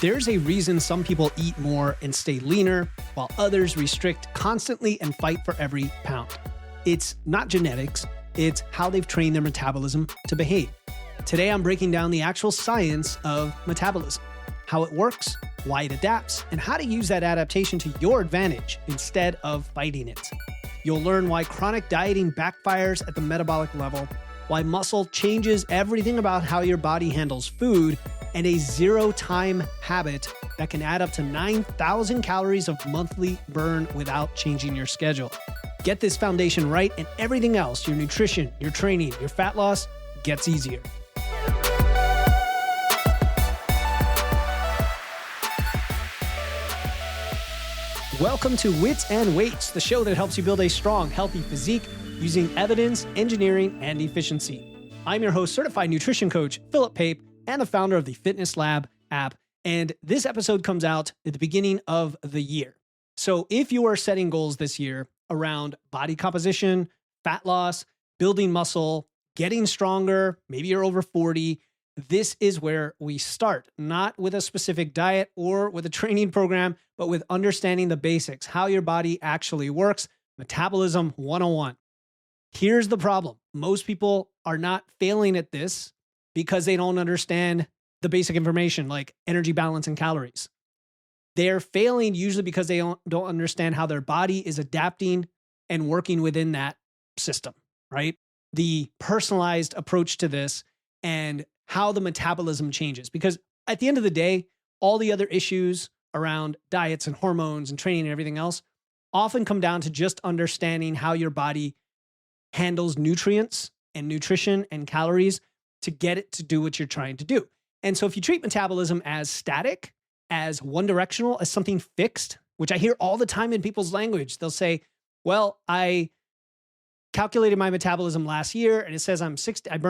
There's a reason some people eat more and stay leaner, while others restrict constantly and fight for every pound. It's not genetics, it's how they've trained their metabolism to behave. Today, I'm breaking down the actual science of metabolism, how it works, why it adapts, and how to use that adaptation to your advantage instead of fighting it. You'll learn why chronic dieting backfires at the metabolic level, why muscle changes everything about how your body handles food, and a zero-time habit that can add up to 9,000 calories of monthly burn without changing your schedule. Get this foundation right, and everything else, your nutrition, your training, your fat loss, gets easier. Welcome to Wits and Weights, the show that helps you build a strong, healthy physique using evidence, engineering, and efficiency. I'm your host, certified nutrition coach, Philip Pape, and the founder of the Fitness Lab app. And this episode comes out at the beginning of the year. So if you are setting goals this year around body composition, fat loss, building muscle, getting stronger, maybe you're over 40, this is where we start, not with a specific diet or with a training program, but with understanding the basics, how your body actually works, Metabolism 101. Here's the problem. Most people are not failing at this because they don't understand the basic information like energy balance and calories. They're failing usually because they don't understand how their body is adapting and working within that system, right? The personalized approach to this and how the metabolism changes. Because at the end of the day, all the other issues around diets and hormones and training and everything else often come down to just understanding how your body handles nutrients and nutrition and calories to get it to do what you're trying to do. And so if you treat metabolism as static, as one directional, as something fixed, which I hear all the time in people's language, they'll say, well, I calculated my metabolism last year and it says I burned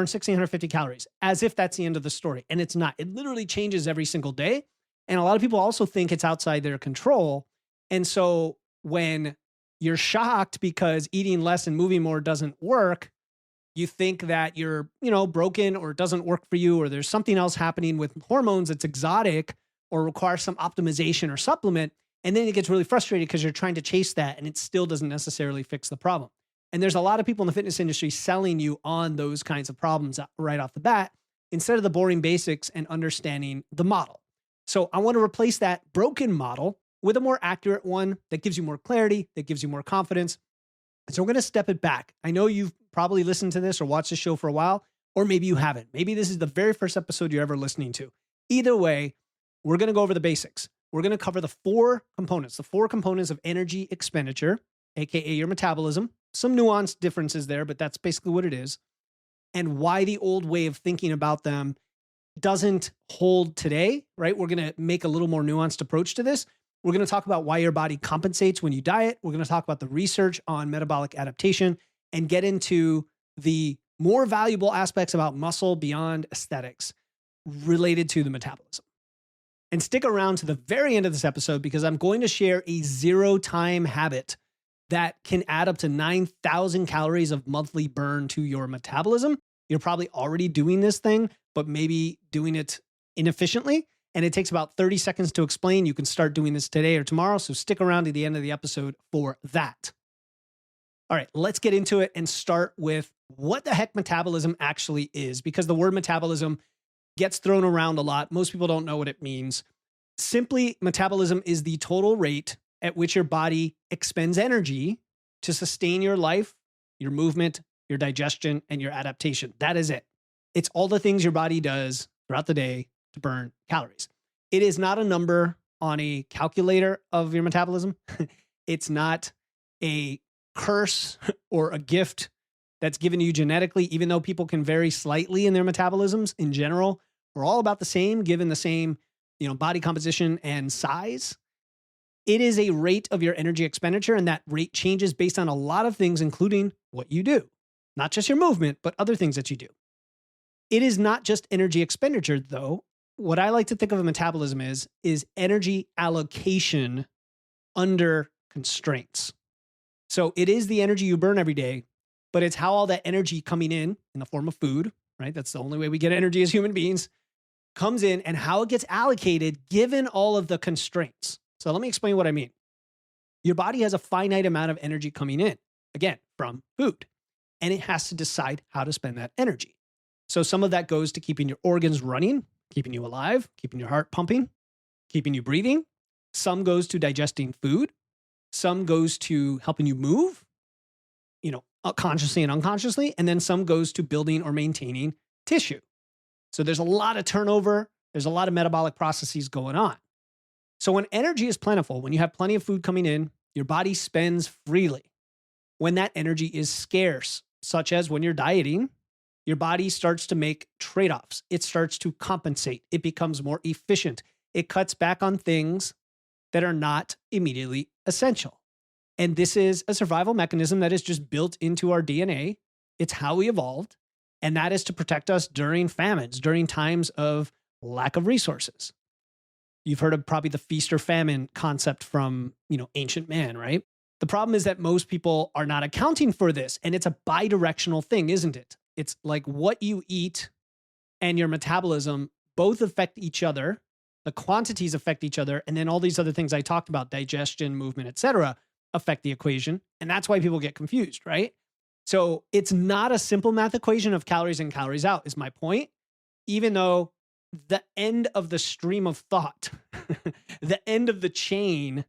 1,650 calories, as if that's the end of the story. And it's not. It literally changes every single day. And a lot of people also think it's outside their control. And so when you're shocked because eating less and moving more doesn't work, you think that you're, broken or it doesn't work for you, or there's something else happening with hormones that's exotic or requires some optimization or supplement. And then it gets really frustrated because you're trying to chase that and it still doesn't necessarily fix the problem. And there's a lot of people in the fitness industry selling you on those kinds of problems right off the bat, instead of the boring basics and understanding the model. So I want to replace that broken model with a more accurate one that gives you more clarity, that gives you more confidence. And so we're going to step it back. I know you've probably listened to this or watched the show for a while, or maybe you haven't. Maybe this is the very first episode you're ever listening to. Either way, we're going to go over the basics. We're going to cover the four components of energy expenditure, aka your metabolism. Some nuanced differences there, but that's basically what it is. And why the old way of thinking about them doesn't hold today, right? We're going to make a little more nuanced approach to this. We're going to talk about why your body compensates when you diet. We're going to talk about the research on metabolic adaptation and get into the more valuable aspects about muscle beyond aesthetics related to the metabolism. And stick around to the very end of this episode because I'm going to share a zero-time habit that can add up to 9,000 calories of monthly burn to your metabolism. You're probably already doing this thing, but maybe doing it inefficiently. And it takes about 30 seconds to explain. You can start doing this today or tomorrow. So stick around to the end of the episode for that. All right, let's get into it and start with what the heck metabolism actually is, because the word metabolism gets thrown around a lot. Most people don't know what it means. Simply, metabolism is the total rate at which your body expends energy to sustain your life, your movement, your digestion, and your adaptation. That is it. It's all the things your body does throughout the day to burn calories. It is not a number on a calculator of your metabolism. It's not a curse or a gift that's given to you genetically, even though people can vary slightly in their metabolisms. In general, we're all about the same, given the same, body composition and size. It is a rate of your energy expenditure, and that rate changes based on a lot of things, including what you do. Not just your movement, but other things that you do. It is not just energy expenditure, though. What I like to think of a metabolism is energy allocation under constraints. So it is the energy you burn every day, but it's how all that energy coming in the form of food, right? That's the only way we get energy as human beings, comes in and how it gets allocated given all of the constraints. So let me explain what I mean. Your body has a finite amount of energy coming in, again, from food, and it has to decide how to spend that energy. So some of that goes to keeping your organs running, keeping you alive, keeping your heart pumping, keeping you breathing. Some goes to digesting food. Some goes to helping you move, consciously and unconsciously. And then some goes to building or maintaining tissue. So there's a lot of turnover. There's a lot of metabolic processes going on. So when energy is plentiful, when you have plenty of food coming in, your body spends freely. When that energy is scarce, such as when you're dieting, your body starts to make trade-offs. It starts to compensate. It becomes more efficient. It cuts back on things that are not immediately essential. And this is a survival mechanism that is just built into our DNA. It's how we evolved. And that is to protect us during famines, during times of lack of resources. You've heard of probably the feast or famine concept from, ancient man, right? The problem is that most people are not accounting for this. And it's a bi-directional thing, isn't it? It's like what you eat and your metabolism both affect each other. The quantities affect each other. And then all these other things I talked about, digestion, movement, etc., affect the equation. And that's why people get confused, right? So it's not a simple math equation of calories in, calories out, is my point. Even though the end of the stream of thought, the end of the chain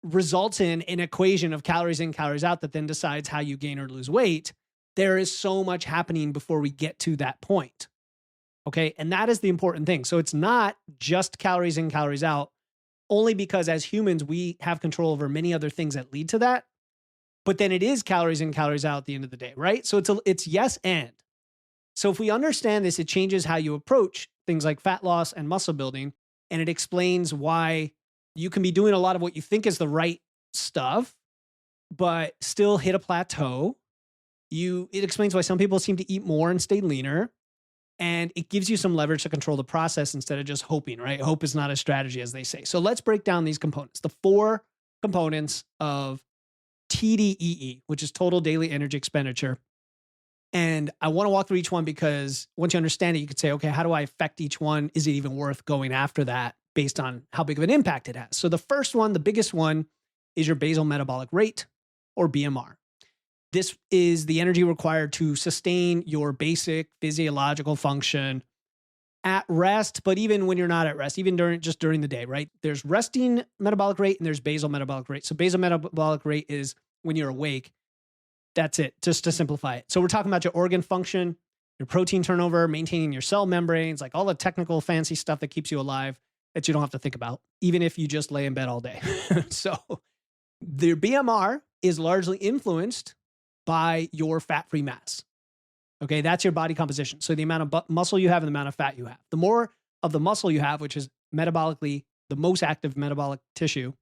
results in an equation of calories in, calories out that then decides how you gain or lose weight, there is so much happening before we get to that point. Okay. And that is the important thing. So it's not just calories in, calories out, only because as humans, we have control over many other things that lead to that. But then it is calories in, calories out at the end of the day, right? So it's yes and. So if we understand this, it changes how you approach things like fat loss and muscle building. And it explains why you can be doing a lot of what you think is the right stuff, but still hit a plateau. It explains why some people seem to eat more and stay leaner. And it gives you some leverage to control the process instead of just hoping, right? Hope is not a strategy, as they say. So let's break down these components. The 4 components of TDEE, which is total daily energy expenditure. And I want to walk through each one because once you understand it, you could say, okay, how do I affect each one? Is it even worth going after that based on how big of an impact it has? So the first one, the biggest one, is your basal metabolic rate, or BMR. This is the energy required to sustain your basic physiological function at rest, but even when you're not at rest, even during the day, right? There's resting metabolic rate and there's basal metabolic rate. So basal metabolic rate is when you're awake. That's it, just to simplify it. So we're talking about your organ function, your protein turnover, maintaining your cell membranes, like all the technical fancy stuff that keeps you alive that you don't have to think about, even if you just lay in bed all day. So the BMR is largely influenced by your fat-free mass. Okay, that's your body composition. So the amount of muscle you have and the amount of fat you have. The more of the muscle you have, which is metabolically the most active metabolic tissue,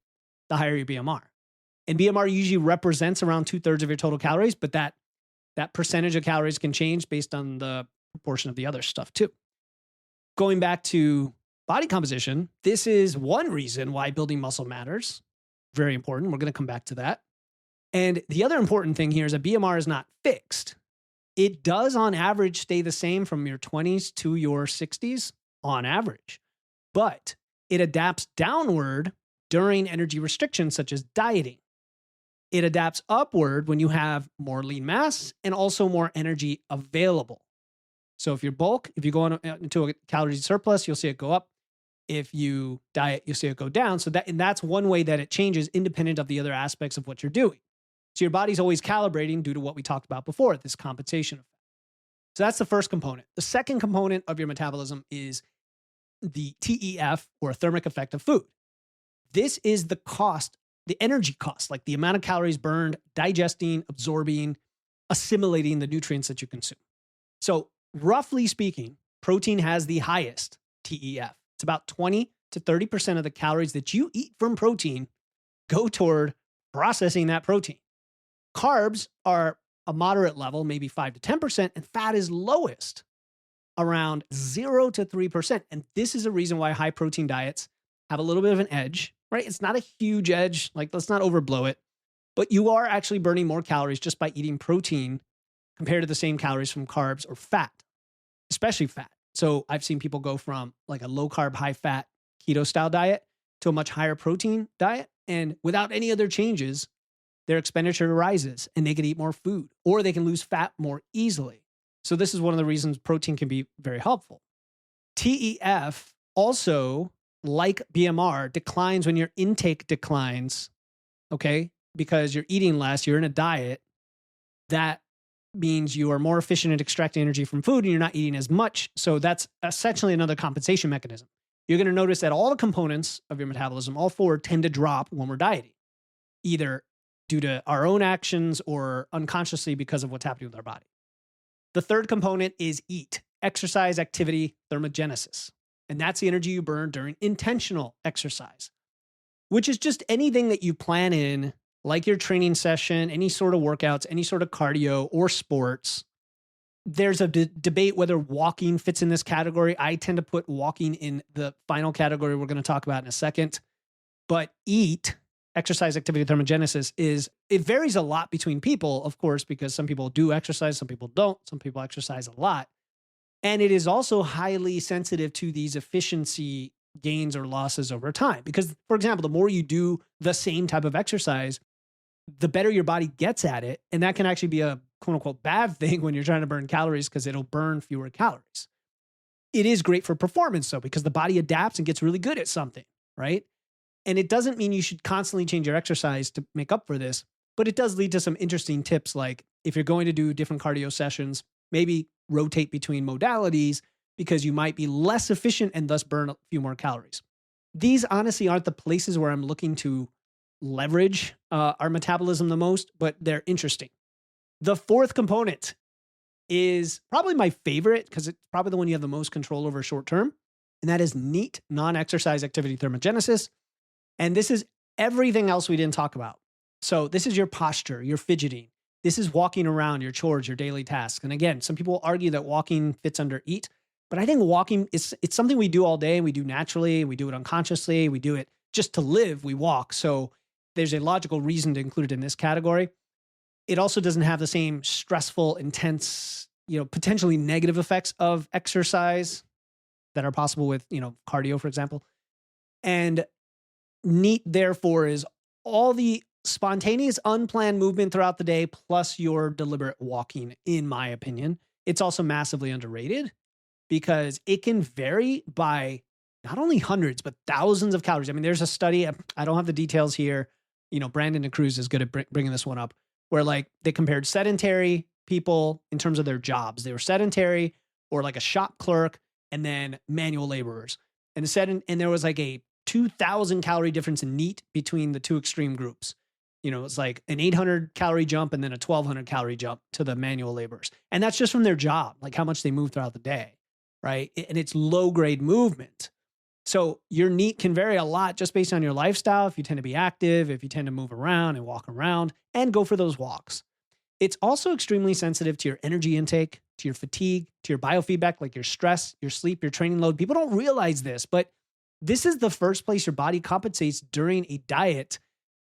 the higher your BMR. And BMR usually represents around 2/3 of your total calories, but that percentage of calories can change based on the proportion of the other stuff too. Going back to body composition, this is one reason why building muscle matters. Very important. We're going to come back to that. And the other important thing here is that BMR is not fixed. It does on average stay the same from your 20s to your 60s on average, but it adapts downward during energy restrictions such as dieting. It adapts upward when you have more lean mass and also more energy available. So if you bulk, if you go into a calorie surplus, you'll see it go up. If you diet, you'll see it go down. So that's one way that it changes independent of the other aspects of what you're doing. So your body's always calibrating due to what we talked about before, this compensation effect. So that's the first component. The second component of your metabolism is the TEF, or thermic effect of food. This is the cost, the energy cost, like the amount of calories burned, digesting, absorbing, assimilating the nutrients that you consume. So roughly speaking, protein has the highest TEF. It's about 20 to 30% of the calories that you eat from protein go toward processing that protein. Carbs are a moderate level, maybe 5 to 10%, and fat is lowest, around 0 to 3%. And this is a reason why high protein diets have a little bit of an edge, right? It's not a huge edge, like let's not overblow it, but you are actually burning more calories just by eating protein compared to the same calories from carbs or fat, especially fat. So I've seen people go from like a low carb, high fat keto style diet to a much higher protein diet. And without any other changes, their expenditure rises and they can eat more food or they can lose fat more easily. So this is one of the reasons protein can be very helpful. TEF also, like BMR, declines when your intake declines, okay? Because you're eating less, you're in a diet. That means you are more efficient at extracting energy from food and you're not eating as much. So that's essentially another compensation mechanism. You're going to notice that all the components of your metabolism, all four, tend to drop when we're dieting, either due to our own actions or unconsciously because of what's happening with our body. The third component is EAT, exercise activity thermogenesis. And that's the energy you burn during intentional exercise, which is just anything that you plan in, like your training session, any sort of workouts, any sort of cardio or sports. There's a debate whether walking fits in this category. I tend to put walking in the final category we're going to talk about in a second. But EAT, exercise activity thermogenesis, it varies a lot between people, of course, because some people do exercise, some people don't, some people exercise a lot. And it is also highly sensitive to these efficiency gains or losses over time. Because, for example, the more you do the same type of exercise, the better your body gets at it. And that can actually be a quote unquote bad thing when you're trying to burn calories because it'll burn fewer calories. It is great for performance though, because the body adapts and gets really good at something, right? And it doesn't mean you should constantly change your exercise to make up for this, but it does lead to some interesting tips. Like if you're going to do different cardio sessions, maybe rotate between modalities because you might be less efficient and thus burn a few more calories. These honestly aren't the places where I'm looking to leverage our metabolism the most, but they're interesting. The fourth component is probably my favorite because it's probably the one you have the most control over short term, and that is NEAT, non-exercise activity thermogenesis. And this is everything else we didn't talk about. So this is your posture, your fidgeting. This is walking around, your chores, your daily tasks. And again, some people argue that walking fits under EAT, but I think walking it's something we do all day. We do naturally, we do it unconsciously, we do it just to live, we walk. So there's a logical reason to include it in this category. It also doesn't have the same stressful, intense, potentially negative effects of exercise that are possible with, cardio, for example. And NEAT, therefore, is all the spontaneous, unplanned movement throughout the day, plus your deliberate walking, in my opinion. It's also massively underrated because it can vary by not only hundreds, but thousands of calories. I mean, there's a study, I don't have the details here. Brandon and Cruz is good at bringing this one up, where like they compared sedentary people in terms of their jobs. They were sedentary or like a shop clerk and then manual laborers. And there was like a 2,000 calorie difference in NEAT between the two extreme groups. It's like an 800 calorie jump and then a 1,200 calorie jump to the manual laborers. And that's just from their job, like how much they move throughout the day, right? And it's low grade movement. So your NEAT can vary a lot just based on your lifestyle. If you tend to be active, if you tend to move around and walk around and go for those walks. It's also extremely sensitive to your energy intake, to your fatigue, to your biofeedback, like your stress, your sleep, your training load. People don't realize this, but this is the first place your body compensates during a diet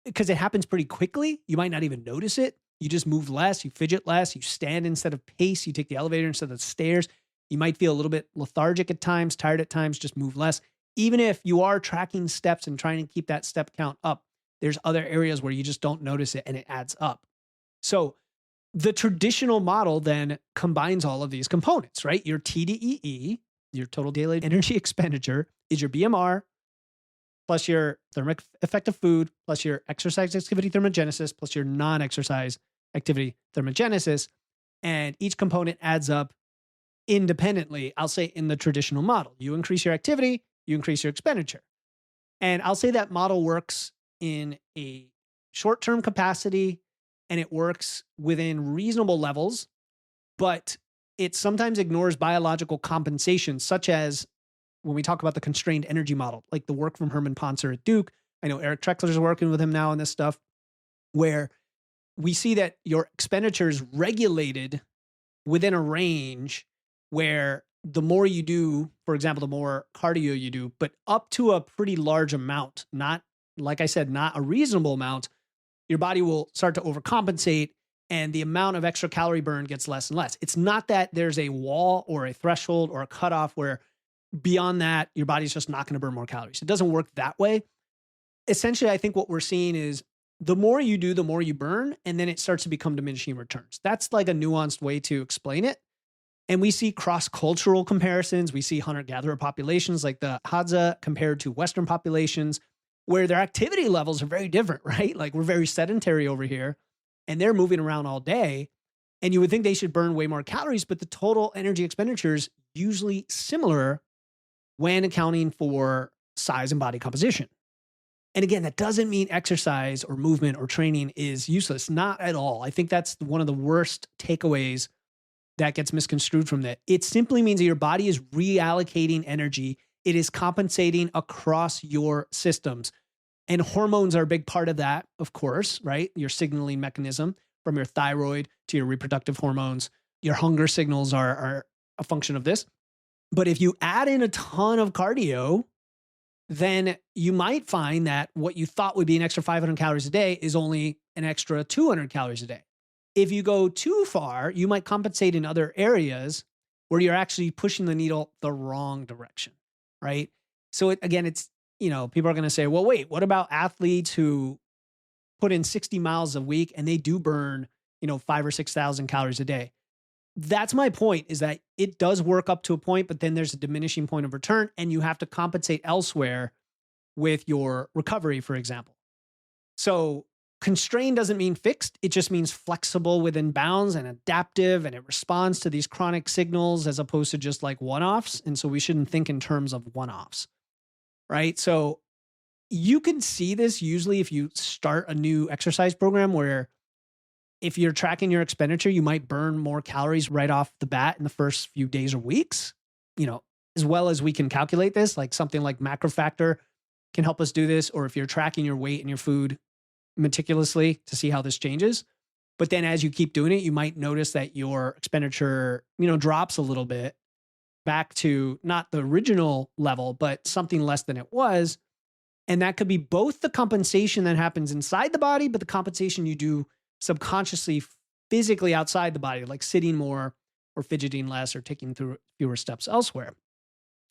because it happens pretty quickly. You might not even notice it. You just move less, you fidget less, you stand instead of pace, you take the elevator instead of the stairs. You might feel a little bit lethargic at times, tired at times, just move less. Even if you are tracking steps and trying to keep that step count up, there's other areas where you just don't notice it and it adds up. So the traditional model then combines all of these components, right? Your TDEE, your total daily energy expenditure, is your BMR, plus your thermic effect of food, plus your exercise activity thermogenesis, plus your non-exercise activity thermogenesis. And each component adds up independently, I'll say, in the traditional model. You increase your activity, you increase your expenditure. And I'll say that model works in a short-term capacity and it works within reasonable levels, but it sometimes ignores biological compensation, such as when we talk about the constrained energy model, like the work from Herman Poncer at Duke. I know Eric Trexler's working with him now on this stuff, where we see that your expenditure is regulated within a range where the more you do, for example, the more cardio you do, but up to a pretty large amount, not, like I said, not a reasonable amount, your body will start to overcompensate and the amount of extra calorie burn gets less and less. It's not that there's a wall or a threshold or a cutoff where beyond that, your body's just not going to burn more calories. It doesn't work that way. Essentially, I think what we're seeing is the more you do, the more you burn, and then it starts to become diminishing returns. That's like a nuanced way to explain it. And we see cross-cultural comparisons. We see hunter-gatherer populations like the Hadza compared to Western populations where their activity levels are very different, right? Like we're very sedentary over here and they're moving around all day. And you would think they should burn way more calories, but the total energy expenditure is usually similar when accounting for size and body composition. And again, that doesn't mean exercise or movement or training is useless. Not at all. I think that's one of the worst takeaways that gets misconstrued from that. It simply means that your body is reallocating energy. It is compensating across your systems. And hormones are a big part of that, of course, right? Your signaling mechanism from your thyroid to your reproductive hormones. Your hunger signals are a function of this. But if you add in a ton of cardio, then you might find that what you thought would be an extra 500 calories a day is only an extra 200 calories a day. If you go too far, you might compensate in other areas where you're actually pushing the needle the wrong direction, right? So it's, people are going to say, well, wait, what about athletes who put in 60 miles a week and they do burn, 5,000 or 6,000 calories a day? That's my point, is that it does work up to a point, but then there's a diminishing point of return and you have to compensate elsewhere with your recovery, for example. So constrained doesn't mean fixed. It just means flexible within bounds and adaptive, and it responds to these chronic signals as opposed to just like one-offs. And so we shouldn't think in terms of one-offs, right? So you can see this usually if you start a new exercise program where if you're tracking your expenditure, you might burn more calories right off the bat in the first few days or weeks, as well as we can calculate this, like something like macro factor can help us do this. Or if you're tracking your weight and your food meticulously to see how this changes. But then as you keep doing it, you might notice that your expenditure, drops a little bit back to not the original level, but something less than it was. And that could be both the compensation that happens inside the body, but the compensation you do subconsciously, physically outside the body, like sitting more or fidgeting less or taking through fewer steps elsewhere,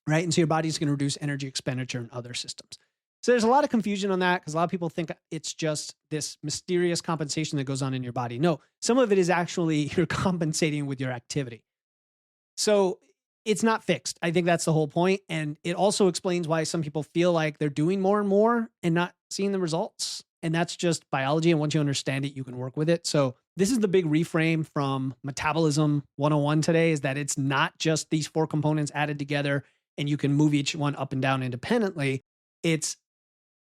right? And so your body's going to reduce energy expenditure in other systems. So there's a lot of confusion on that because a lot of people think it's just this mysterious compensation that goes on in your body. No, some of it is actually you're compensating with your activity. So it's not fixed. I think that's the whole point. And it also explains why some people feel like they're doing more and more and not seeing the results. And that's just biology. And once you understand it, you can work with it. So this is the big reframe from Metabolism 101 today, is that it's not just these 4 components added together and you can move each one up and down independently. It's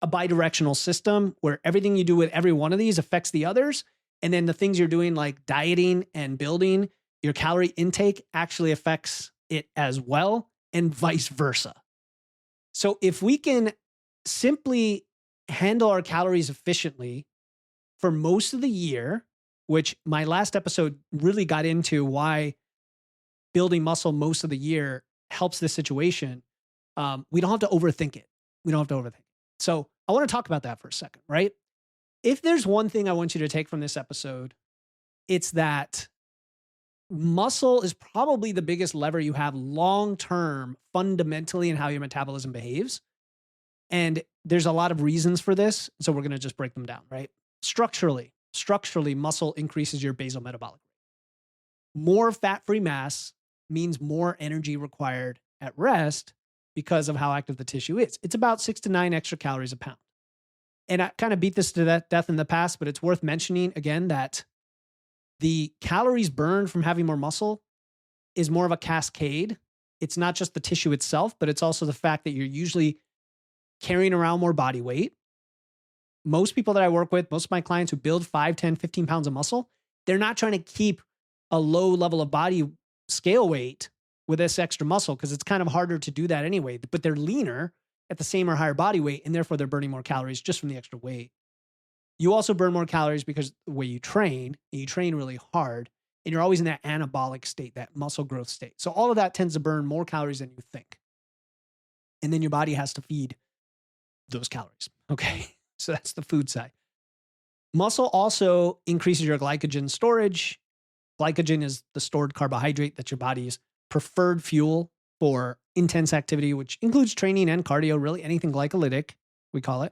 a bidirectional system where everything you do with every one of these affects the others. And then the things you're doing like dieting and building, your calorie intake actually affects it as well, and vice versa. So if we can simply handle our calories efficiently for most of the year, which my last episode really got into why building muscle most of the year helps this situation, we don't have to overthink it. So I want to talk about that for a second, right? If there's one thing I want you to take from this episode, it's that muscle is probably the biggest lever you have long-term fundamentally in how your metabolism behaves. And there's a lot of reasons for this. So we're going to just break them down, right? Structurally, muscle increases your basal metabolic rate. More fat-free mass means more energy required at rest because of how active the tissue is. It's about 6 to 9 extra calories a pound. And I kind of beat this to death in the past, but it's worth mentioning again that the calories burned from having more muscle is more of a cascade. It's not just the tissue itself, but it's also the fact that you're usually carrying around more body weight. Most people that I work with, most of my clients who build 5, 10, 15 pounds of muscle, they're not trying to keep a low level of body scale weight with this extra muscle because it's kind of harder to do that anyway, but they're leaner at the same or higher body weight, and therefore they're burning more calories just from the extra weight. You also burn more calories because the way you train, and you train really hard, and you're always in that anabolic state, that muscle growth state. So all of that tends to burn more calories than you think. And then your body has to feed those calories. Okay. So that's the food side. Muscle also increases your glycogen storage. Glycogen is the stored carbohydrate that's your body's preferred fuel for intense activity, which includes training and cardio, really anything glycolytic, we call it.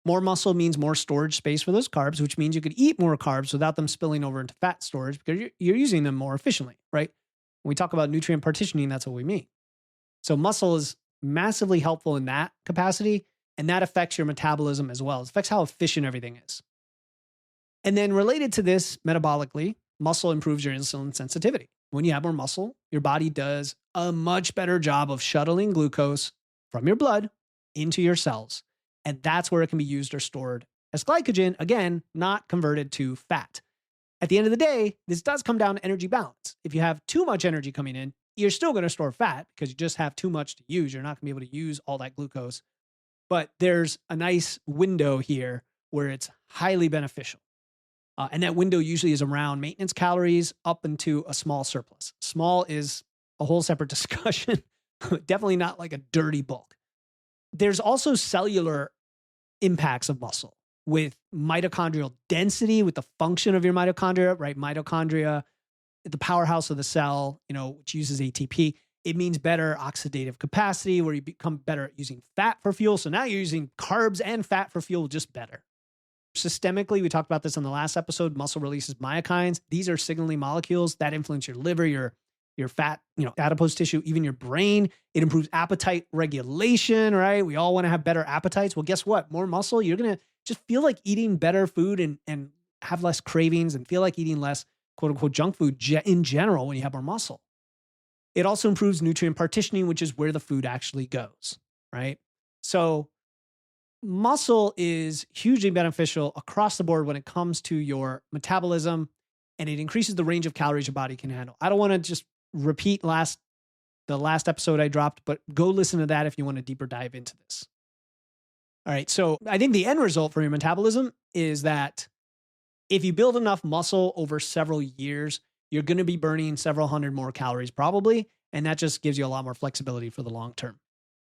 More muscle means more storage space for those carbs, which means you could eat more carbs without them spilling over into fat storage because you're using them more efficiently, right? When we talk about nutrient partitioning, that's what we mean. So muscle is massively helpful in that capacity, and that affects your metabolism as well. It affects how efficient everything is. And then related to this metabolically, muscle improves your insulin sensitivity. When you have more muscle, your body does a much better job of shuttling glucose from your blood into your cells. And that's where it can be used or stored as glycogen, again, not converted to fat. At the end of the day, this does come down to energy balance. If you have too much energy coming in, you're still going to store fat because you just have too much to use. You're not going to be able to use all that glucose. But there's a nice window here where it's highly beneficial. And that window usually is around maintenance calories up into a small surplus. Small is a whole separate discussion. Definitely not like a dirty bulk. There's also cellular impacts of muscle with mitochondrial density, with the function of your mitochondria, right? Mitochondria, the powerhouse of the cell, which uses ATP. It means better oxidative capacity, where you become better at using fat for fuel. So now you're using carbs and fat for fuel just better. Systemically, we talked about this on the last episode, muscle releases myokines. These are signaling molecules that influence your liver, your fat, adipose tissue, even your brain. It improves appetite regulation, right? We all want to have better appetites. Well, guess what? More muscle, you're going to just feel like eating better food and have less cravings and feel like eating less quote unquote junk food in general when you have more muscle. It also improves nutrient partitioning, which is where the food actually goes, right? So muscle is hugely beneficial across the board when it comes to your metabolism, and it increases the range of calories your body can handle. I don't want to just repeat the last episode I dropped, but go listen to that if you want to deeper dive into this. All right. So I think the end result for your metabolism is that if you build enough muscle over several years, you're going to be burning several hundred more calories probably. And that just gives you a lot more flexibility for the long term.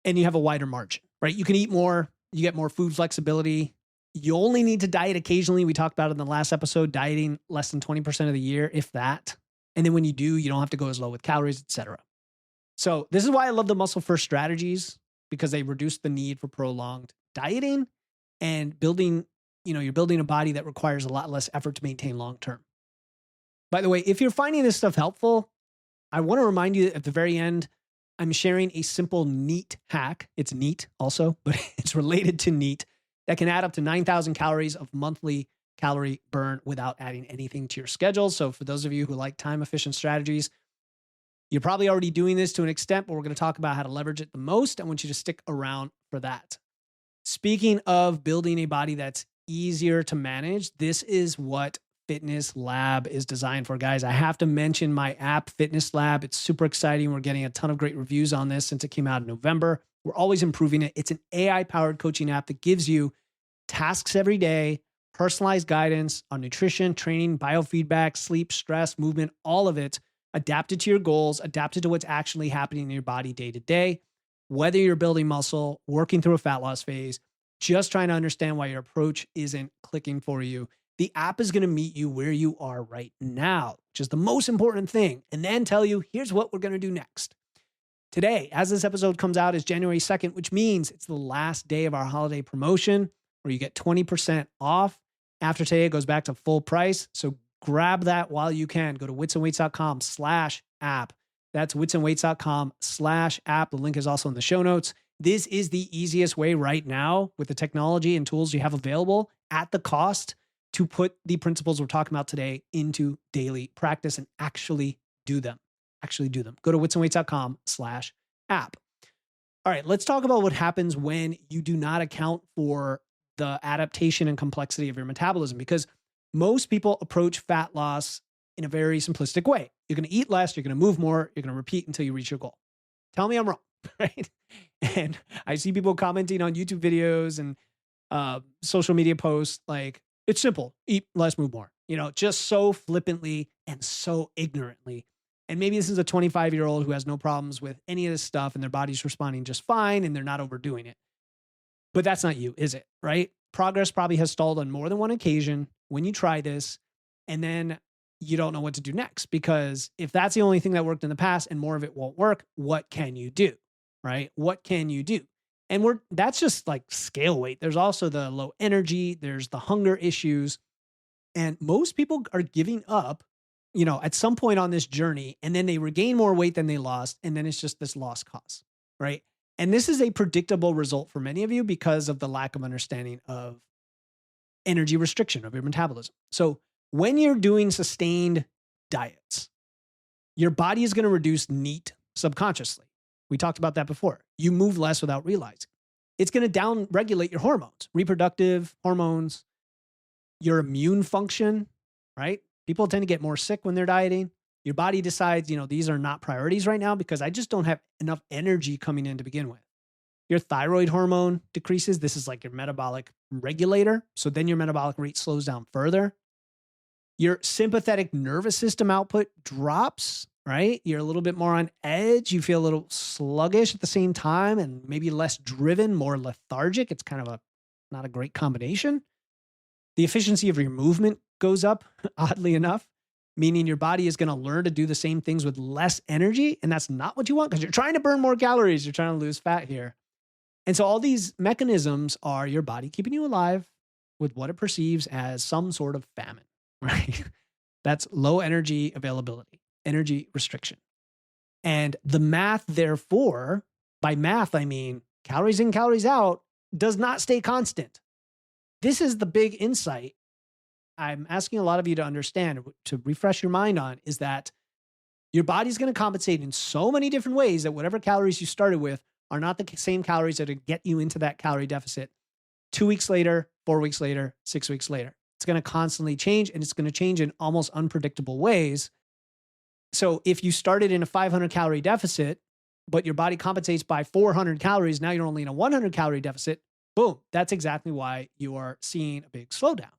And you have a wider margin, right? You can eat more, you get more food flexibility. You only need to diet occasionally. We talked about it in the last episode, dieting less than 20% of the year, if that. And then when you do, you don't have to go as low with calories, etc. So this is why I love the muscle first strategies, because they reduce the need for prolonged dieting and building, you're building a body that requires a lot less effort to maintain long term. By the way, if you're finding this stuff helpful, I want to remind you that at the very end, I'm sharing a simple NEAT hack. It's neat also, but it's related to NEAT that can add up to 9,000 calories of monthly calorie burn without adding anything to your schedule. So for those of you who like time efficient strategies, you're probably already doing this to an extent, but we're going to talk about how to leverage it the most. I want you to stick around for that. Speaking of building a body that's easier to manage, this is what Fitness Lab is designed for, guys. I have to mention my app, Fitness Lab. It's super exciting. We're getting a ton of great reviews on this since it came out in November. We're always improving it. It's an AI-powered coaching app that gives you tasks every day, personalized guidance on nutrition, training, biofeedback, sleep, stress, movement, all of it adapted to your goals, adapted to what's actually happening in your body day to day. Whether you're building muscle, working through a fat loss phase, just trying to understand why your approach isn't clicking for you, the app is going to meet you where you are right now, which is the most important thing, and then tell you, here's what we're going to do next. Today, as this episode comes out, is January 2nd, which means it's the last day of our holiday promotion where you get 20% off. After today, it goes back to full price. So grab that while you can. Go to witsandweights.com/app. That's witsandweights.com/app. The link is also in the show notes. This is the easiest way right now with the technology and tools you have available at the cost to put the principles we're talking about today into daily practice and actually do them. Go to witsandweights.com/app. All right, let's talk about what happens when you do not account for the adaptation and complexity of your metabolism, because most people approach fat loss in a very simplistic way. You're going to eat less, you're going to move more, you're going to repeat until you reach your goal. Tell me I'm wrong, right? And I see people commenting on YouTube videos and social media posts like, it's simple, eat less, move more, just so flippantly and so ignorantly. And maybe this is a 25-year-old who has no problems with any of this stuff and their body's responding just fine and they're not overdoing it. But that's not you, is it? Right? Progress probably has stalled on more than one occasion when you try this, and then you don't know what to do next. Because if that's the only thing that worked in the past and more of it won't work, what can you do? Right? What can you do? And that's just like scale weight. There's also the low energy, there's the hunger issues. And most people are giving up, at some point on this journey, and then they regain more weight than they lost. And then it's just this lost cause, right? And this is a predictable result for many of you because of the lack of understanding of energy restriction of your metabolism. So when you're doing sustained diets, your body is going to reduce NEAT subconsciously. We talked about that before. You move less without realizing. It's going to down regulate your hormones, reproductive hormones, your immune function, right? People tend to get more sick when they're dieting. Your body decides, these are not priorities right now because I just don't have enough energy coming in to begin with. Your thyroid hormone decreases. This is like your metabolic regulator. So then your metabolic rate slows down further. Your sympathetic nervous system output drops, right? You're a little bit more on edge. You feel a little sluggish at the same time and maybe less driven, more lethargic. It's kind of not a great combination. The efficiency of your movement goes up, oddly enough, meaning your body is going to learn to do the same things with less energy. And that's not what you want because you're trying to burn more calories. You're trying to lose fat here. And so all these mechanisms are your body keeping you alive with what it perceives as some sort of famine, right? That's low energy availability, energy restriction. And the math, therefore, by math, I mean calories in, calories out, does not stay constant. This is the big insight I'm asking a lot of you to understand, to refresh your mind on, is that your body's going to compensate in so many different ways that whatever calories you started with are not the same calories that get you into that calorie deficit 2 weeks later, 4 weeks later, 6 weeks later. It's going to constantly change, and it's going to change in almost unpredictable ways. So if you started in a 500 calorie deficit, but your body compensates by 400 calories, now you're only in a 100 calorie deficit, boom, that's exactly why you are seeing a big slowdown.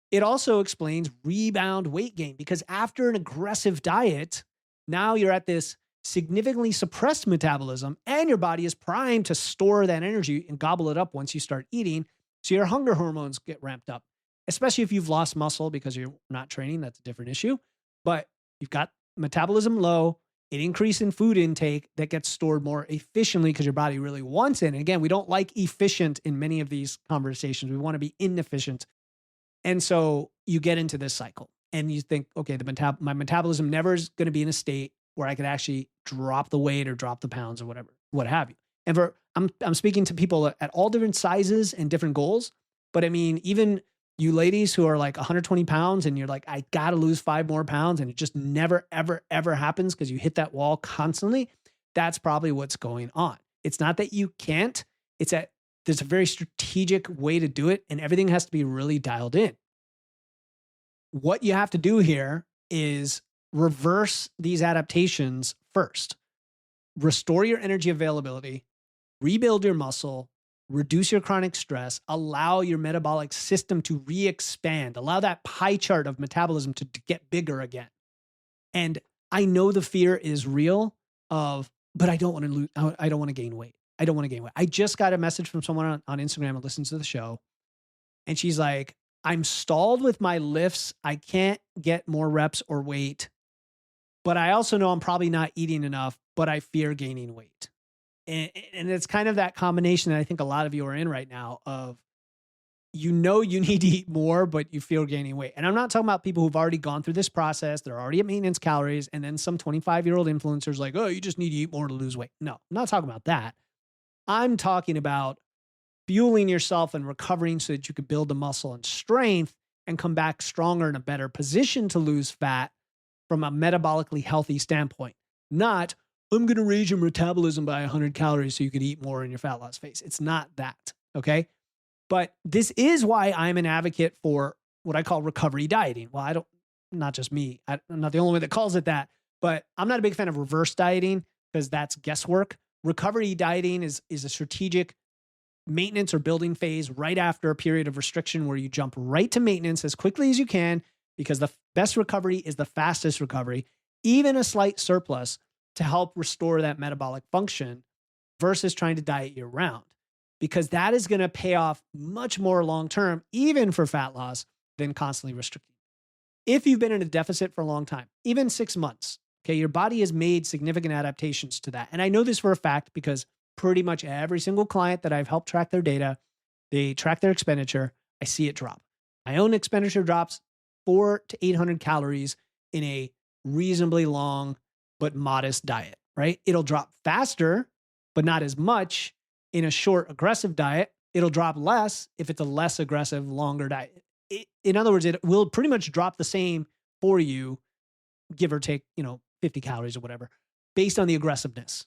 It also explains rebound weight gain because after an aggressive diet, now you're at this significantly suppressed metabolism and your body is primed to store that energy and gobble it up once you start eating. So your hunger hormones get ramped up, especially if you've lost muscle because you're not training. That's a different issue. But you've got metabolism low, an increase in food intake that gets stored more efficiently because your body really wants it. And again, we don't like efficient in many of these conversations. We want to be inefficient. And so you get into this cycle and you think, okay, my metabolism never is going to be in a state where I could actually drop the weight or drop the pounds or whatever, what have you. And I'm speaking to people at all different sizes and different goals. But I mean, even you ladies who are like 120 pounds and you're like, I got to lose 5 more pounds. And it just never, ever, ever happens because you hit that wall constantly. That's probably what's going on. It's not that you can't, it's that there's a very strategic way to do it and everything has to be really dialed in. What you have to do here is reverse these adaptations first. Restore your energy availability, rebuild your muscle, reduce your chronic stress, allow your metabolic system to re-expand, allow that pie chart of metabolism to get bigger again. And I know the fear is real but I don't want to lose, I don't want to gain weight. I don't want to gain weight. I just got a message from someone on Instagram who listens to the show. And she's like, I'm stalled with my lifts. I can't get more reps or weight, but I also know I'm probably not eating enough, but I fear gaining weight. And it's kind of that combination that I think a lot of you are in right now of, you need to eat more, but you feel gaining weight. And I'm not talking about people who've already gone through this process. They're already at maintenance calories. And then some 25-year-old influencers like, oh, you just need to eat more to lose weight. No, I'm not talking about that. I'm talking about fueling yourself and recovering so that you could build the muscle and strength and come back stronger in a better position to lose fat from a metabolically healthy standpoint. Not, I'm going to raise your metabolism by 100 calories so you could eat more in your fat loss phase. It's not that, okay? But this is why I'm an advocate for what I call recovery dieting. Well, not just me. I'm not the only one that calls it that, but I'm not a big fan of reverse dieting because that's guesswork. Recovery dieting is a strategic maintenance or building phase right after a period of restriction where you jump right to maintenance as quickly as you can because the best recovery is the fastest recovery, even a slight surplus to help restore that metabolic function versus trying to diet year round. because that is going to pay off much more long-term, even for fat loss, than constantly restricting. If you've been in a deficit for a long time, even 6 months, okay, your body has made significant adaptations to that. And I know this for a fact because pretty much every single client that I've helped track their data, they track their expenditure, I see it drop. My own expenditure drops 400 to 800 calories in a reasonably long but modest diet, right? It'll drop faster, but not as much in a short, aggressive diet. It'll drop less if it's a less aggressive, longer diet. In other words, it will pretty much drop the same for you, give or take, 50 calories or whatever, based on the aggressiveness.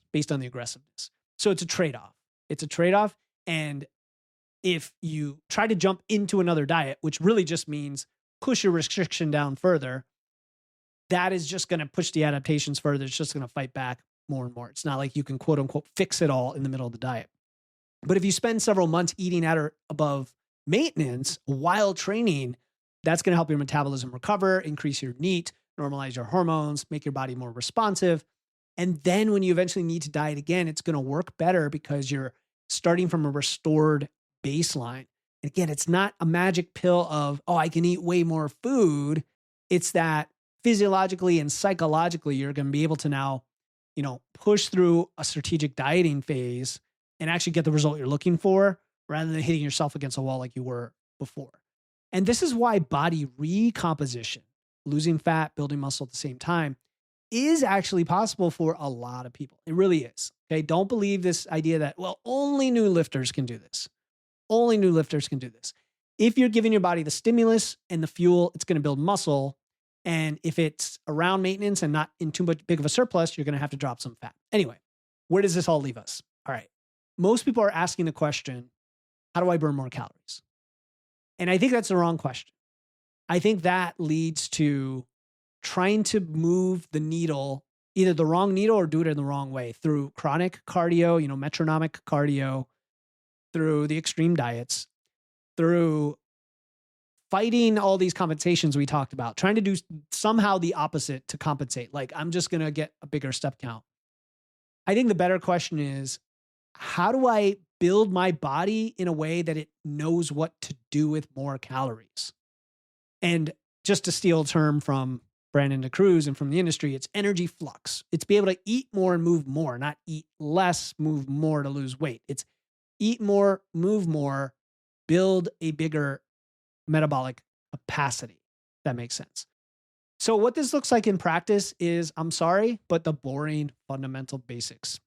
So it's a trade-off. And if you try to jump into another diet, which really just means push your restriction down further, that is just going to push the adaptations further. It's just going to fight back more and more. It's not like you can quote unquote fix it all in the middle of the diet. But if you spend several months eating at or above maintenance while training, that's going to help your metabolism recover, increase your NEAT, normalize your hormones, make your body more responsive. And then when you eventually need to diet again, it's going to work better because you're starting from a restored baseline. And again, it's not a magic pill of, I can eat way more food. It's that physiologically and psychologically, you're going to be able to now, push through a strategic dieting phase and actually get the result you're looking for rather than hitting yourself against a wall like you were before. And this is why body recomposition, losing fat, building muscle at the same time, is actually possible for a lot of people. It really is. Okay. Don't believe this idea that, only new lifters can do this. Only new lifters can do this. If you're giving your body the stimulus and the fuel, it's going to build muscle. And if it's around maintenance and not in too much big of a surplus, you're going to have to drop some fat. Anyway, where does this all leave us? All right. Most people are asking the question, how do I burn more calories? And I think that's the wrong question. I think that leads to trying to move the needle, either the wrong needle or do it in the wrong way through chronic cardio, metronomic cardio, through the extreme diets, through fighting all these compensations we talked about, trying to do somehow the opposite to compensate. Like, I'm just going to get a bigger step count. I think the better question is, how do I build my body in a way that it knows what to do with more calories? And just to steal a term from Brandon DeCruz and from the industry, it's energy flux. It's be able to eat more and move more, not eat less, move more to lose weight. It's eat more, move more, build a bigger metabolic capacity. That makes sense. So what this looks like in practice is, I'm sorry, but the boring fundamental basics.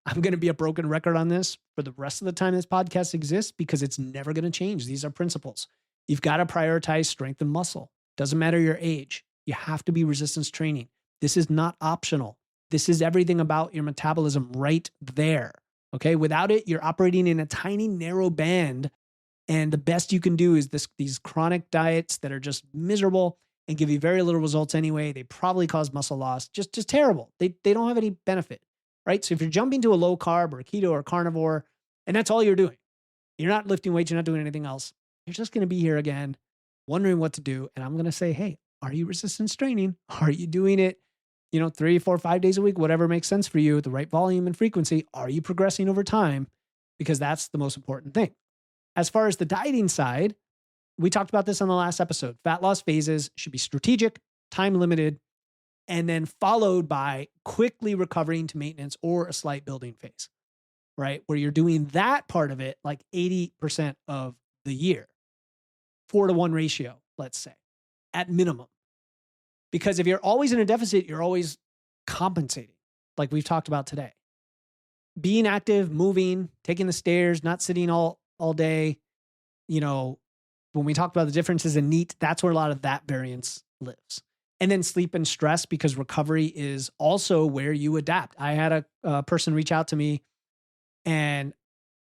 I'm going to be a broken record on this for the rest of the time this podcast exists because it's never going to change. These are principles. You've got to prioritize strength and muscle. Doesn't matter your age. You have to be resistance training. This is not optional. This is everything about your metabolism right there. Okay. Without it, you're operating in a tiny, narrow band. And the best you can do is these chronic diets that are just miserable and give you very little results anyway. They probably cause muscle loss. Just terrible. They don't have any benefit, right? So if you're jumping to a low carb or a keto or carnivore, and that's all you're doing, you're not lifting weights, you're not doing anything else, you're just going to be here again, wondering what to do. And I'm going to say, hey, are you resistance training? Are you doing it, 3, 4, 5 days a week, whatever makes sense for you, the right volume and frequency? Are you progressing over time? Because that's the most important thing. As far as the dieting side, we talked about this on the last episode. Fat loss phases should be strategic, time limited, and then followed by quickly recovering to maintenance or a slight building phase, right? Where you're doing that part of it like 80% of the year, 4-to-1 ratio, let's say, at minimum. Because if you're always in a deficit, you're always compensating, like we've talked about today. Being active, moving, taking the stairs, not sitting all day, when we talked about the differences in NEAT, that's where a lot of that variance lives. And then sleep and stress, because recovery is also where you adapt. I had a person reach out to me and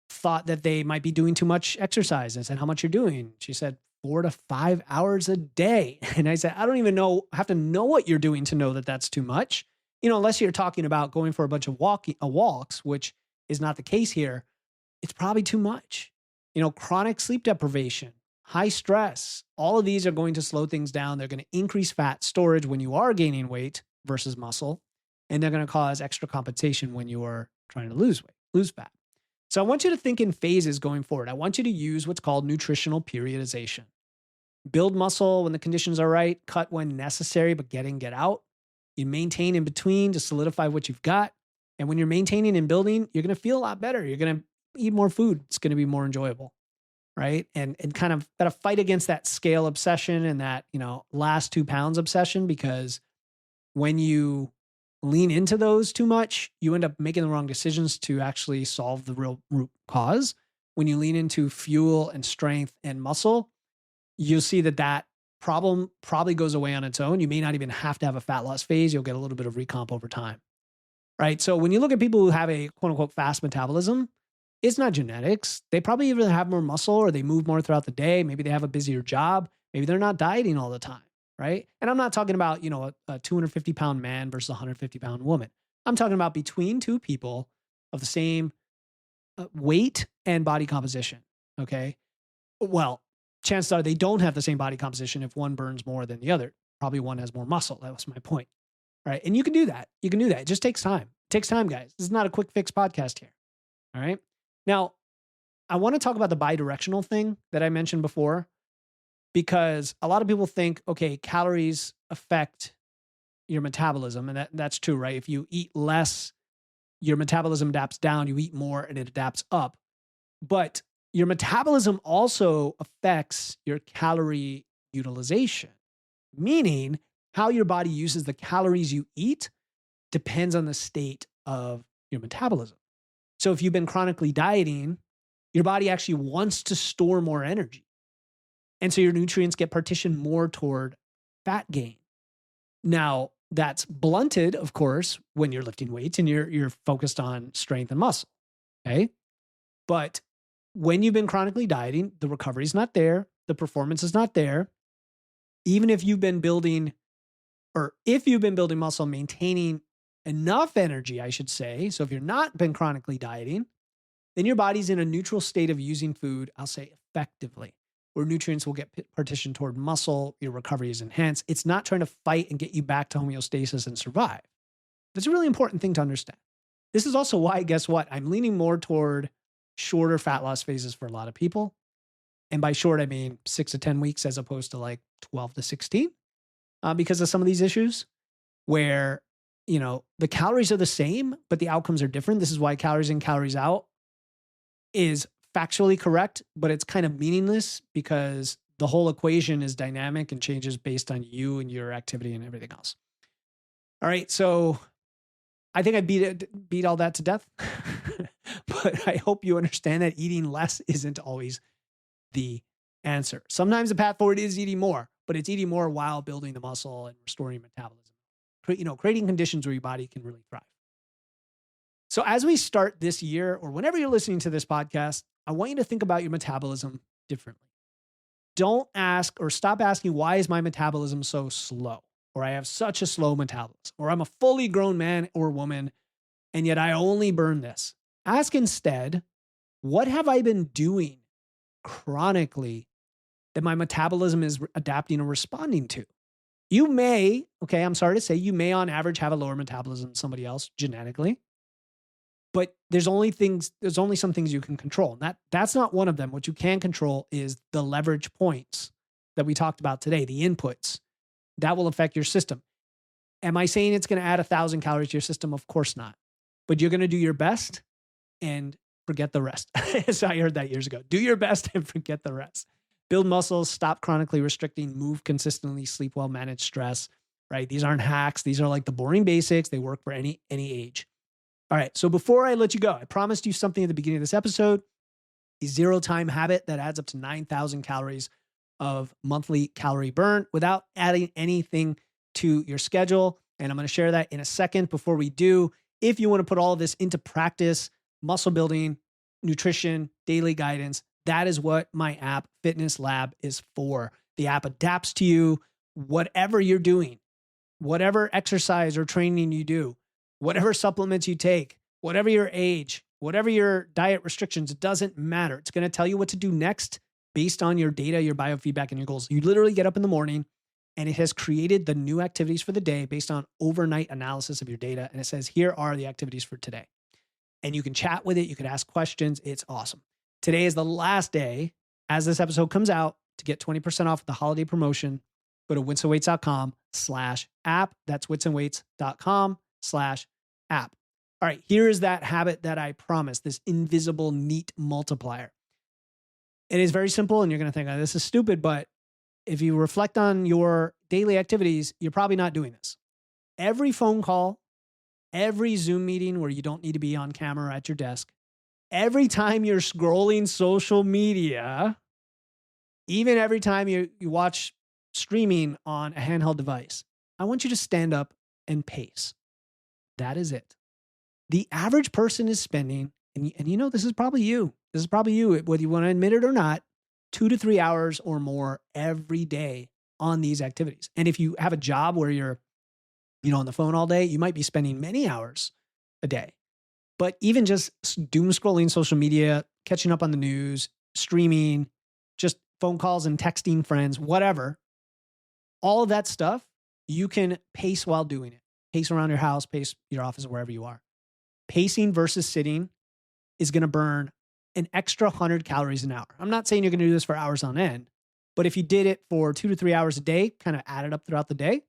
thought that they might be doing too much exercise. I said, how much you're doing? She said, 4 to 5 hours a day. And I said, I don't even know, I have to know what you're doing to know that that's too much. Unless you're talking about going for a bunch of walks, which is not the case here, it's probably too much. Chronic sleep deprivation, high stress, all of these are going to slow things down. They're going to increase fat storage when you are gaining weight versus muscle, and they're going to cause extra compensation when you are trying to lose fat. So I want you to think in phases going forward. I want you to use what's called nutritional periodization. Build muscle when the conditions are right, cut when necessary, but get out. You maintain in between to solidify what you've got. And when you're maintaining and building, you're going to feel a lot better. You're going to eat more food. It's going to be more enjoyable, right? And kind of got to fight against that scale obsession and that, last 2 pounds obsession, because when you lean into those too much, you end up making the wrong decisions to actually solve the real root cause. When you lean into fuel and strength and muscle, you'll see that problem probably goes away on its own. You may not even have to have a fat loss phase. You'll get a little bit of recomp over time, right? So when you look at people who have a quote unquote fast metabolism, it's not genetics. They probably either have more muscle or they move more throughout the day. Maybe they have a busier job. Maybe they're not dieting all the time, right? And I'm not talking about, a 250-pound man versus a 150-pound woman. I'm talking about between two people of the same weight and body composition, okay? Well, chances are they don't have the same body composition if one burns more than the other. Probably one has more muscle. That was my point, right? And you can do that. You can do that. It just takes time. It takes time, guys. This is not a quick fix podcast here, all right? Now, I want to talk about the bidirectional thing that I mentioned before, because a lot of people think, okay, calories affect your metabolism. And that's true, right? If you eat less, your metabolism adapts down. You eat more and it adapts up. But your metabolism also affects your calorie utilization, meaning how your body uses the calories you eat depends on the state of your metabolism. So if you've been chronically dieting, your body actually wants to store more energy. And so your nutrients get partitioned more toward fat gain. Now, that's blunted, of course, when you're lifting weights and you're focused on strength and muscle, okay? But when you've been chronically dieting, the recovery is not there. The performance is not there. Even if you've been building, or if you've been building muscle, maintaining enough energy, I should say. So if you're not been chronically dieting, then your body's in a neutral state of using food, I'll say effectively, where nutrients will get partitioned toward muscle, your recovery is enhanced. It's not trying to fight and get you back to homeostasis and survive. That's a really important thing to understand. This is also why, guess what? I'm leaning more toward shorter fat loss phases for a lot of people. And by short, I mean 6 to 10 weeks as opposed to like 12 to 16 because of some of these issues where, the calories are the same, but the outcomes are different. This is why calories in, calories out is factually correct, but it's kind of meaningless because the whole equation is dynamic and changes based on you and your activity and everything else. All right. So I think I beat all that to death, but I hope you understand that eating less isn't always the answer. Sometimes the path forward is eating more, but it's eating more while building the muscle and restoring metabolism. Creating conditions where your body can really thrive. So as we start this year, or whenever you're listening to this podcast, I want you to think about your metabolism differently. Don't ask or stop asking, why is my metabolism so slow? Or I have such a slow metabolism, or I'm a fully grown man or woman, and yet I only burn this. Ask instead, what have I been doing chronically that my metabolism is adapting and responding to? You may, I'm sorry to say, you may on average have a lower metabolism than somebody else genetically, but there's only some things you can control. And that's not one of them. What you can control is the leverage points that we talked about today, the inputs that will affect your system. Am I saying it's going to add 1,000 calories to your system? Of course not. But you're going to do your best and forget the rest. So I heard that years ago. Do your best and forget the rest. Build muscles, stop chronically restricting, move consistently, sleep well, manage stress, right? These aren't hacks. These are like the boring basics. They work for any age. All right. So before I let you go, I promised you something at the beginning of this episode, a 0-time habit that adds up to 9,000 calories of monthly calorie burn without adding anything to your schedule. And I'm going to share that in a second. Before we do, if you want to put all of this into practice, muscle building, nutrition, daily guidance, that is what my app Fitness Lab is for. The app adapts to you, whatever you're doing, whatever exercise or training you do, whatever supplements you take, whatever your age, whatever your diet restrictions, it doesn't matter. It's going to tell you what to do next based on your data, your biofeedback, and your goals. You literally get up in the morning and it has created the new activities for the day based on overnight analysis of your data. And it says, here are the activities for today. and you can chat with it. You can ask questions. It's awesome. Today is the last day as this episode comes out to get 20% off the holiday promotion. Go to witsandweights.com/app. That's witsandweights.com/app. All right, here is that habit that I promised, this invisible NEAT multiplier. It is very simple, and you're going to think, oh, this is stupid, but if you reflect on your daily activities, you're probably not doing this. Every phone call, every Zoom meeting where you don't need to be on camera at your desk, every time you're scrolling social media, even every time you watch streaming on a handheld device, I want you to stand up and pace. That is it. The average person is spending, and you know, this is probably you. This is probably you, whether you want to admit it or not, 2 to 3 hours or more every day on these activities. And if you have a job where you're, on the phone all day, you might be spending many hours a day. But even just doom scrolling social media, catching up on the news, streaming, just phone calls and texting friends, whatever, all of that stuff, you can pace while doing it. Pace around your house, pace your office, or wherever you are. Pacing versus sitting is going to burn an extra 100 calories an hour. I'm not saying you're going to do this for hours on end, but if you did it for 2 to 3 hours a day, kind of added up throughout the day,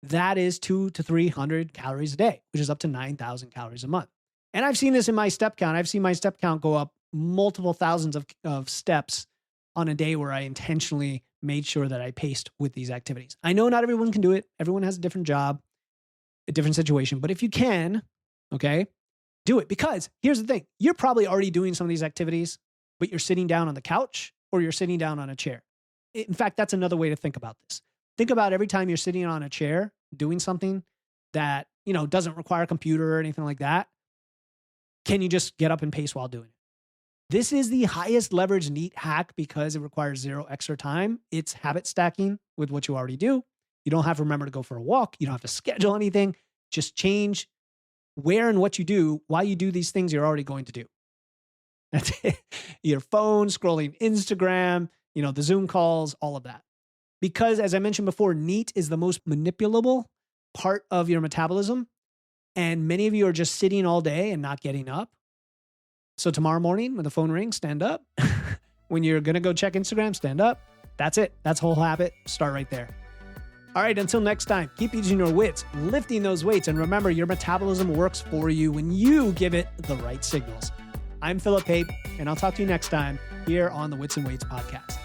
that is 200 to 300 calories a day, which is up to 9,000 calories a month. And I've seen this in my step count. I've seen my step count go up multiple thousands of steps on a day where I intentionally made sure that I paced with these activities. I know not everyone can do it. Everyone has a different job, a different situation. But if you can, okay, do it. Because here's the thing. You're probably already doing some of these activities, but you're sitting down on the couch or you're sitting down on a chair. In fact, that's another way to think about this. Think about every time you're sitting on a chair doing something that, doesn't require a computer or anything like that. Can you just get up and pace while doing it? This is the highest leverage NEAT hack because it requires zero extra time. It's habit stacking with what you already do. You don't have to remember to go for a walk. You don't have to schedule anything. Just change where and what you do while you do these things you're already going to do. That's it. Your phone, scrolling Instagram, the Zoom calls, all of that. Because as I mentioned before, NEAT is the most manipulable part of your metabolism. And many of you are just sitting all day and not getting up. So tomorrow morning when the phone rings, stand up. When you're going to go check Instagram, stand up. That's it. That's whole habit. Start right there. All right, until next time, keep using your wits, lifting those weights, and remember, your metabolism works for you when you give it the right signals. I'm Philip Pape, and I'll talk to you next time here on the Wits and Weights podcast.